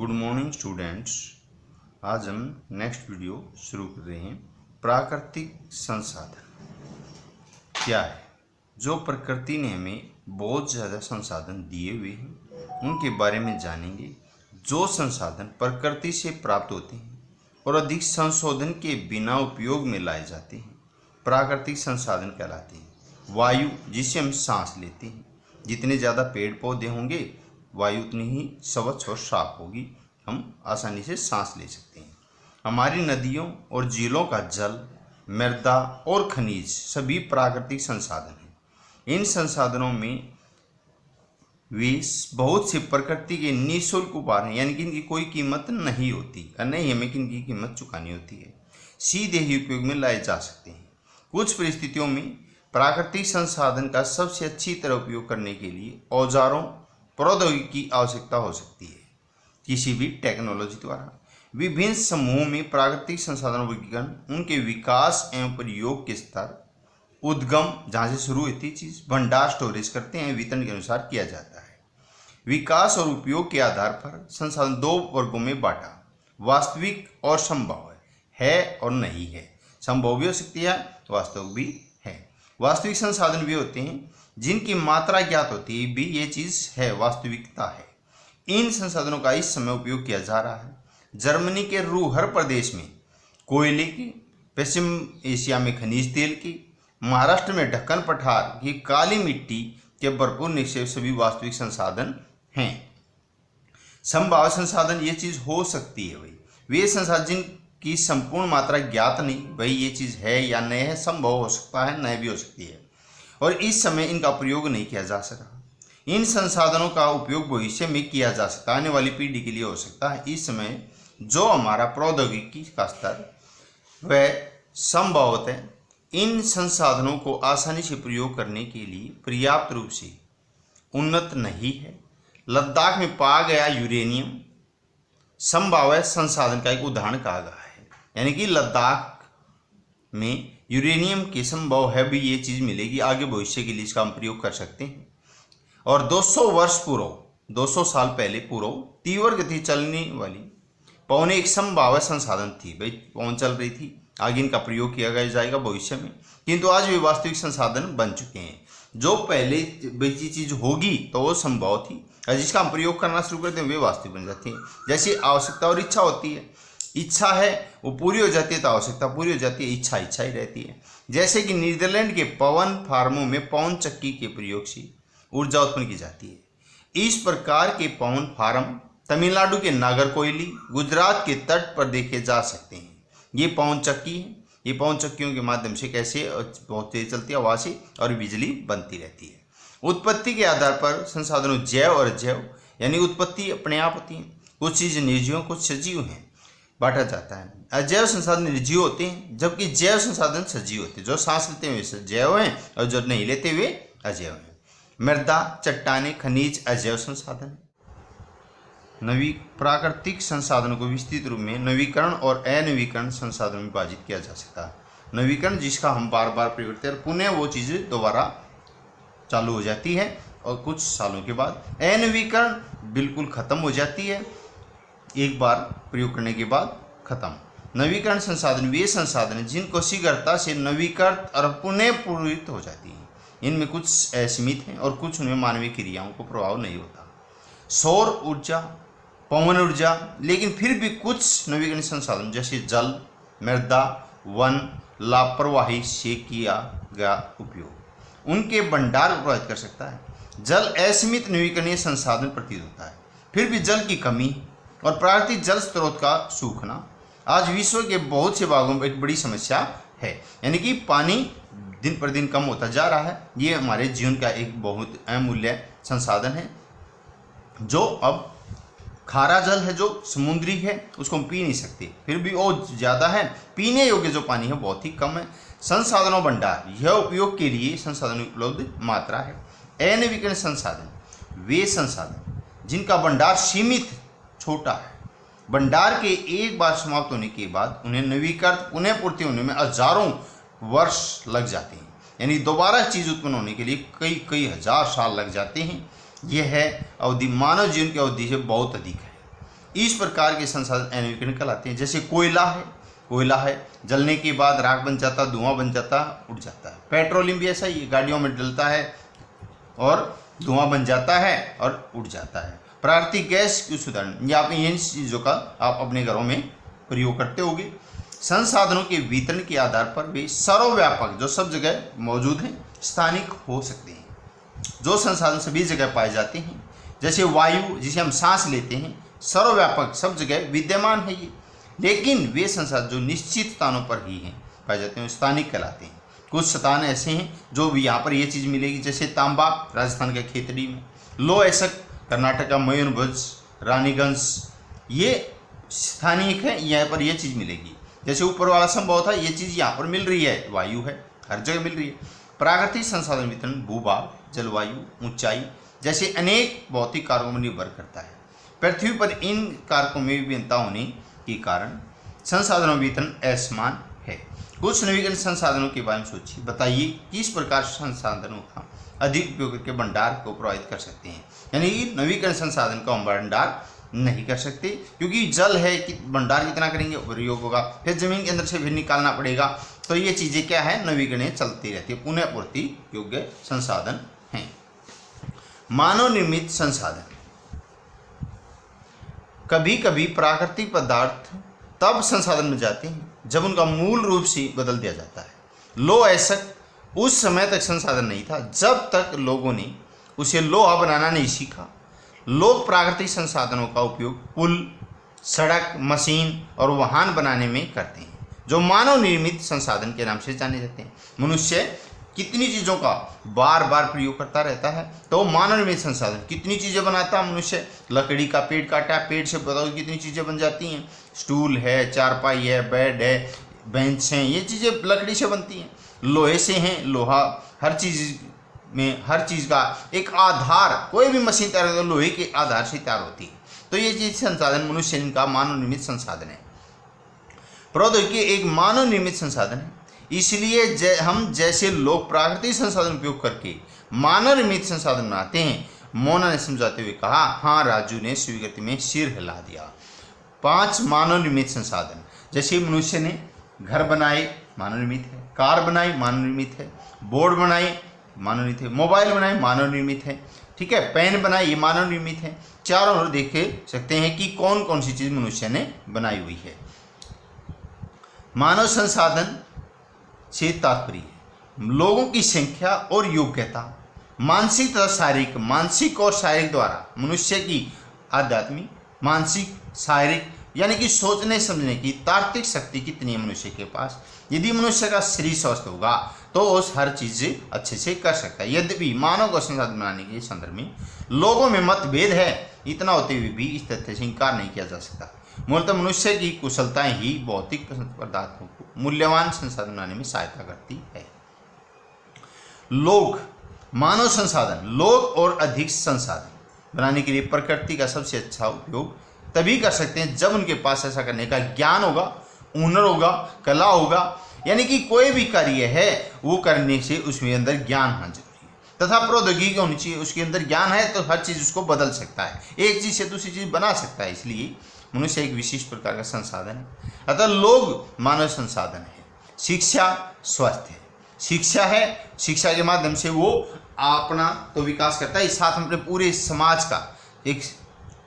Good morning students. आज हम next video शुरू कर रहे हैं। प्राकृतिक संसाधन क्या है? जो प्रकृति ने हमें बहुत ज़्यादा संसाधन दिए हुए हैं उनके बारे में जानेंगे। जो संसाधन प्रकृति से प्राप्त होते हैं और अधिक संशोधन के बिना उपयोग में लाए जाते हैं प्राकृतिक संसाधन कहलाते हैं। वायु, जिसे हम सांस लेते हैं, जितने ज़्यादा पेड़ पौधे होंगे वायु उतनी ही स्वच्छ और साफ होगी, हम आसानी से सांस ले सकते हैं। हमारी नदियों और झीलों का जल, मृदा और खनिज सभी प्राकृतिक संसाधन हैं। इन संसाधनों में वे बहुत से प्रकृति के निःशुल्क उपहार हैं, यानी कि इनकी कोई कीमत नहीं होती और नहीं हमें इनकी कीमत चुकानी होती है, सीधे ही उपयोग में लाए जा सकते हैं। कुछ परिस्थितियों में प्राकृतिक संसाधन का सबसे अच्छी तरह उपयोग करने के लिए औजारों, प्रौद्योगिकी की आवश्यकता हो सकती है। किसी भी टेक्नोलॉजी द्वारा विभिन्न समूहों में प्राकृतिक संसाधन वर्गीकरण उनके विकास एवं प्रयोग के स्तर, उद्गम जहाँ से शुरू होती चीज, भंडार स्टोरेज करते हैं, वितरण के अनुसार किया जाता है। विकास और उपयोग के आधार पर संसाधन दो वर्गों में बांटा, वास्तविक और संभव है और नहीं है। संभव भी हो सकती है, वास्तविक भी है। वास्तविक संसाधन भी होते हैं जिनकी मात्रा ज्ञात होती है भी ये चीज है, वास्तविकता है। इन संसाधनों का इस समय उपयोग किया जा रहा है। जर्मनी के रूहर प्रदेश में कोयले की, पश्चिम एशिया में खनिज तेल की, महाराष्ट्र में ढक्कन पठार की काली मिट्टी के भरपूर निक्षेप सभी वास्तविक संसाधन हैं। संभाव्य संसाधन ये चीज हो सकती है भाई, वे संसाधन जिनकी संपूर्ण मात्रा ज्ञात नहीं, भाई ये चीज है या नहीं है, संभव हो सकता है, नहीं भी हो सकती है, और इस समय इनका प्रयोग नहीं किया जा सका। इन संसाधनों का उपयोग भविष्य में किया जा सकता है, आने वाली पीढ़ी के लिए हो सकता है। इस समय जो हमारा प्रौद्योगिकी का स्तर वह संभवतः इन संसाधनों को आसानी से प्रयोग करने के लिए पर्याप्त रूप से उन्नत नहीं है। लद्दाख में पाया गया यूरेनियम संभाव्य संसाधन का एक उदाहरण कहा गया है, यानी कि लद्दाख में यूरेनियम के संभव है भी ये चीज़ मिलेगी, आगे भविष्य के लिए इसका हम प्रयोग कर सकते हैं। और 200 वर्ष पूर्व, 200 साल पहले पूर्व तीव्र गति चलने वाली पवन एक संभाव्य संसाधन थी, भाई पवन चल रही थी, आगे इनका प्रयोग किया जाएगा भविष्य में, किंतु आज वे वास्तविक संसाधन बन चुके हैं। जो पहले बेची चीज होगी तो वो संभव थी, और जिसका हम प्रयोग करना शुरू करते हैं वे वास्तविक बन जाती हैं। जैसी आवश्यकता और इच्छा होती है, इच्छा है वो पूरी हो जाती है तो आवश्यकता पूरी हो जाती है, इच्छा इच्छा ही रहती है। जैसे कि नीदरलैंड के पवन फार्मों में पवन चक्की के प्रयोग से ऊर्जा उत्पन्न की जाती है। इस प्रकार के पवन फार्म तमिलनाडु के नागरकोइली, गुजरात के तट पर देखे जा सकते हैं। ये पवन चक्की है, ये पवन चक्कियों के माध्यम से कैसे बहुत तेज चलती है हवा से और बिजली बनती रहती है। उत्पत्ति के आधार पर संसाधनों जैव और अजैव, यानी उत्पत्ति अपने आप होती है, कुछ चीज निर्जीव कुछ सजीव हैं, बांटा जाता है। अजैव संसाधन निर्जीव होते हैं जबकि जैव संसाधन सजीव होते हैं। जो सांस लेते हैं वे जैव हैं और जो नहीं लेते वे अजैव हैं। मृदा, चट्टाने, खनिज अजैव संसाधन है। प्राकृतिक संसाधनों को विस्तृत रूप में नवीकरण और अनवीकरण संसाधन में विभाजित किया जा सकता है। नवीकरण जिसका हम बार बार प्रयोग करते हैं, पुनः वो चीज़ दोबारा चालू हो जाती है और कुछ सालों के बाद अनवीकरण बिल्कुल खत्म हो जाती है, एक बार प्रयोग करने के बाद खत्म। नवीकरण संसाधन वे संसाधन हैं जिनको शीघ्रता से नवीकृत और पुनः पूरित हो जाती हैं। इनमें कुछ असीमित हैं और कुछ उनमें मानवीय क्रियाओं को प्रभाव नहीं होता। सौर ऊर्जा, पवन ऊर्जा, लेकिन फिर भी कुछ नवीकरण संसाधन जैसे जल, मृदा, वन लापरवाही से किया गया उपयोग उनके भंडार को प्रभावित कर सकता है। जल असीमित नवीकरणीय संसाधन प्रतीत होता है, फिर भी जल की कमी और प्राकृतिक जल स्रोत का सूखना आज विश्व के बहुत से भागों में एक बड़ी समस्या है, यानी कि पानी दिन पर दिन कम होता जा रहा है। ये हमारे जीवन का एक बहुत अमूल्य संसाधन है। जो अब खारा जल है जो समुद्री है उसको हम पी नहीं सकते, फिर भी वो ज़्यादा है, पीने योग्य जो पानी है बहुत ही कम है। संसाधनों भंडार, यह उपयोग के लिए संसाधनों की उपलब्ध मात्रा है। अनवीकरण संसाधन वे संसाधन जिनका भंडार सीमित छोटा है, भंडार के एक बार समाप्त होने के बाद उन्हें नवीकृत पुनः पूर्ति होने में हजारों वर्ष लग जाते हैं, यानी दोबारा चीज़ उत्पन्न होने के लिए कई हजार साल लग जाते हैं। यह है अवधि मानव जीवन की अवधि से बहुत अधिक है। इस प्रकार के संसाधन अनवीकरण कहलाते हैं। जैसे कोयला है, जलने के बाद राख बन जाता, धुआं बन जाता, उड़ जाता है। पेट्रोलियम भी ऐसा ही, गाड़ियों में डलता है और धुआं बन जाता है और उड़ जाता है। प्राकृतिक गैस की उदाहरण, या आप इन चीज़ों का आप अपने घरों में प्रयोग करते होंगे। संसाधनों के वितरण के आधार पर वे सर्वव्यापक, जो सब जगह मौजूद हैं, स्थानिक हो सकते हैं। जो संसाधन सभी जगह पाए जाते हैं, जैसे वायु जिसे हम सांस लेते हैं, सर्वव्यापक सब जगह विद्यमान है ये, लेकिन वे संसाधन जो निश्चित स्थानों पर ही हैं पाए जाते हैं, स्थानिक कहलाते हैं। कुछ स्थान ऐसे हैं जो भी यहाँ पर ये चीज़ मिलेगी, जैसे तांबा राजस्थान के खेतड़ी में, लो ऐसक कर्नाटक का मयूरभंज, रानीगंज, ये स्थानिक है, यहाँ पर ये चीज़ मिलेगी। जैसे ऊपर वाला संभव था, ये चीज़ यहाँ पर मिल रही है, वायु है, हर जगह मिल रही है। प्राकृतिक संसाधन वितरण भूभाग, जलवायु, ऊंचाई जैसे अनेक भौतिक कारकों पर निर्भर करता है। पृथ्वी पर इन कारकों में विभिन्नता होने के कारण संसाधनों वितरण असमान है। कुछ नवीकरण संसाधनों के बारे में सोचिए, बताइए किस प्रकार संसाधनों का अधिक उपयोग करके भंडार को प्रभावित कर सकते हैं। यानी कि नवीकरण संसाधन का हम भंडार नहीं कर सकते, क्योंकि जल है कि भंडार कितना करेंगे, प्रयोग होगा, फिर जमीन के अंदर से फिर निकालना पड़ेगा। तो ये चीज़ें क्या है, नवीकरण चलती रहती है, पुनः पूर्ति योग्य संसाधन हैं। मानव निर्मित संसाधन, कभी कभी प्राकृतिक पदार्थ तब संसाधन में जाते हैं जब उनका मूल रूप से बदल दिया जाता है। लोह ऐसक उस समय तक संसाधन नहीं था जब तक लोगों ने उसे लोहा बनाना नहीं सीखा। लोग प्राकृतिक संसाधनों का उपयोग पुल, सड़क, मशीन और वाहन बनाने में करते हैं, जो मानव निर्मित संसाधन के नाम से जाने जाते हैं। मनुष्य कितनी चीज़ों का बार बार प्रयोग करता रहता है, तो मानव निर्मित संसाधन कितनी चीज़ें बनाता है मनुष्य। लकड़ी का पेड़ काटा, पेड़ से बताओ कितनी चीज़ें बन जाती हैं। स्टूल है, चारपाई है, बेड है, बेंच हैं, ये चीज़ें लकड़ी से बनती हैं। लोहे से हैं, लोहा हर चीज़ में, हर चीज़ का एक आधार, कोई भी मशीन तैयार होती है लोहे के आधार से तैयार होती है। तो ये चीज़ संसाधन मनुष्य का मानव निर्मित संसाधन है। प्रौद्योगिकी एक मानव निर्मित संसाधन है, इसलिए हम जैसे लोग प्राकृतिक संसाधन उपयोग करके मानव निर्मित संसाधन बनाते हैं। मोना ने समझाते हुए कहा, हाँ राजू ने स्वीकृति में सिर हिला दिया। 5 मानव निर्मित संसाधन, जैसे मनुष्य ने घर बनाए, मानव निर्मित है, कार बनाई, मानव निर्मित है, बोर्ड बनाई, मानव निर्मित है, मोबाइल बनाए, मानव निर्मित है, ठीक है, पेन बनाई, ये मानव निर्मित है। चारों ओर देख सकते हैं कि कौन कौन सी चीज़ मनुष्य ने बनाई हुई है। मानव संसाधन से तात्पर्य लोगों की संख्या और योग्यता, मानसिक तथा शारीरिक, मानसिक और शारीरिक द्वारा मनुष्य की आध्यात्मिक, मानसिक, शारीरिक यानी कि सोचने समझने की तार्किक शक्ति कितनी है मनुष्य के पास। यदि मनुष्य का शरीर स्वस्थ होगा तो उस हर चीज़ अच्छे से कर सकता है। यद्यपि मानव को संसाधन बनाने के संदर्भ में लोगों में मतभेद है, इतना होते हुए भी इस तथ्य से इनकार नहीं किया जा सकता। मूलतः मनुष्य की कुशलताएं ही भौतिक पदार्थों को मूल्यवान संसाधन बनाने में सहायता करती है। लोग, मानव संसाधन, लोग और अधिक संसाधन बनाने के लिए प्रकृति का सबसे अच्छा उपयोग तभी कर सकते हैं जब उनके पास ऐसा करने का ज्ञान होगा, हुनर होगा, कला होगा। यानी कि कोई भी कार्य है वो करने से उसमें अंदर ज्ञान होना जरूरी है तथा प्रौद्योगिकी होनी चाहिए। उसके अंदर ज्ञान है तो हर चीज़ उसको बदल सकता है, एक चीज़ से दूसरी चीज़ बना सकता है। इसलिए मनुष्य एक विशिष्ट प्रकार का संसाधन है। अतः लोग मानव संसाधन है। शिक्षा, स्वास्थ्य, शिक्षा है, शिक्षा के माध्यम से वो अपना तो विकास करता है, साथ में अपने पूरे समाज का एक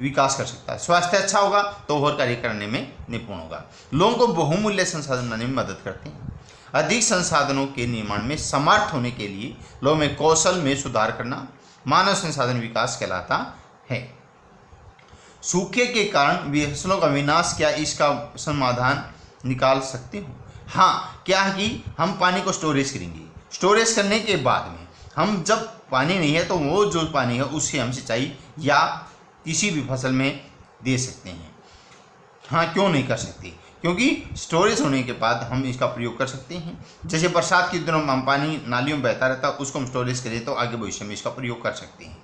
विकास कर सकता है। स्वास्थ्य अच्छा होगा तो और कार्य करने में निपुण होगा। लोगों को बहुमूल्य संसाधन बनाने में मदद करते हैं। अधिक संसाधनों के निर्माण में समर्थ होने के लिए लोगों में कौशल में सुधार करना मानव संसाधन विकास कहलाता है। सूखे के कारण फसलों का विनाश, क्या इसका समाधान निकाल सकते हो? हाँ, क्या है कि हम पानी को स्टोरेज करेंगे। स्टोरेज करने के बाद में हम जब पानी नहीं है तो वो जो पानी है उससे हम सिंचाई या किसी भी फसल में दे सकते हैं। हाँ, क्यों नहीं कर सकते? क्योंकि स्टोरेज होने के बाद हम इसका प्रयोग कर सकते हैं। जैसे बरसात के दिनों में हम पानी नालियों में बहता रहता है, उसको हम स्टोरेज करें तो आगे भविष्य में इसका प्रयोग कर सकते हैं।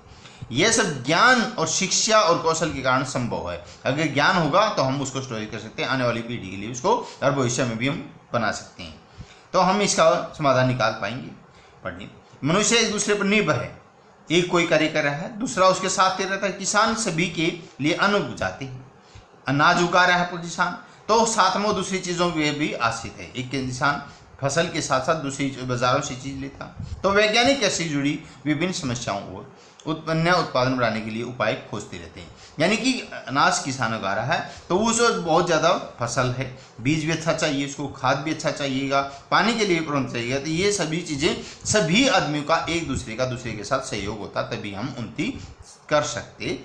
यह सब ज्ञान और शिक्षा और कौशल के कारण संभव है। अगर ज्ञान होगा तो हम उसको स्टोरेज कर सकते हैं, आने वाली पीढ़ी के लिए उसको और भविष्य में भी हम बना सकते हैं। तो हम इसका समाधान निकाल पाएंगे। पढ़ने, मनुष्य एक दूसरे पर निर्भर है। एक कोई कार्य कर रहा है, दूसरा उसके साथ रहता है। किसान सभी के लिए अन्न उपजाते हैं। अनाज उगा रहा है किसान, तो साथ में वो दूसरी चीज़ों पे भी आश्रित है। एक किसान फसल के साथ साथ दूसरी बाजारों से चीज़ लेता। तो वैज्ञानिक कृषि से जुड़ी विभिन्न समस्याओं और उत्पादन बढ़ाने के लिए उपाय खोजते रहते हैं। यानी कि अनाज किसान उगा रहा है तो उसको बहुत ज़्यादा फसल है, बीज भी अच्छा चाहिए, उसको खाद भी अच्छा चाहिएगा, पानी के लिए प्रबंध चाहिएगा। तो ये सभी चीज़ें सभी आदमियों का एक दूसरे के साथ सहयोग होता, तभी हम उन्नति कर सकते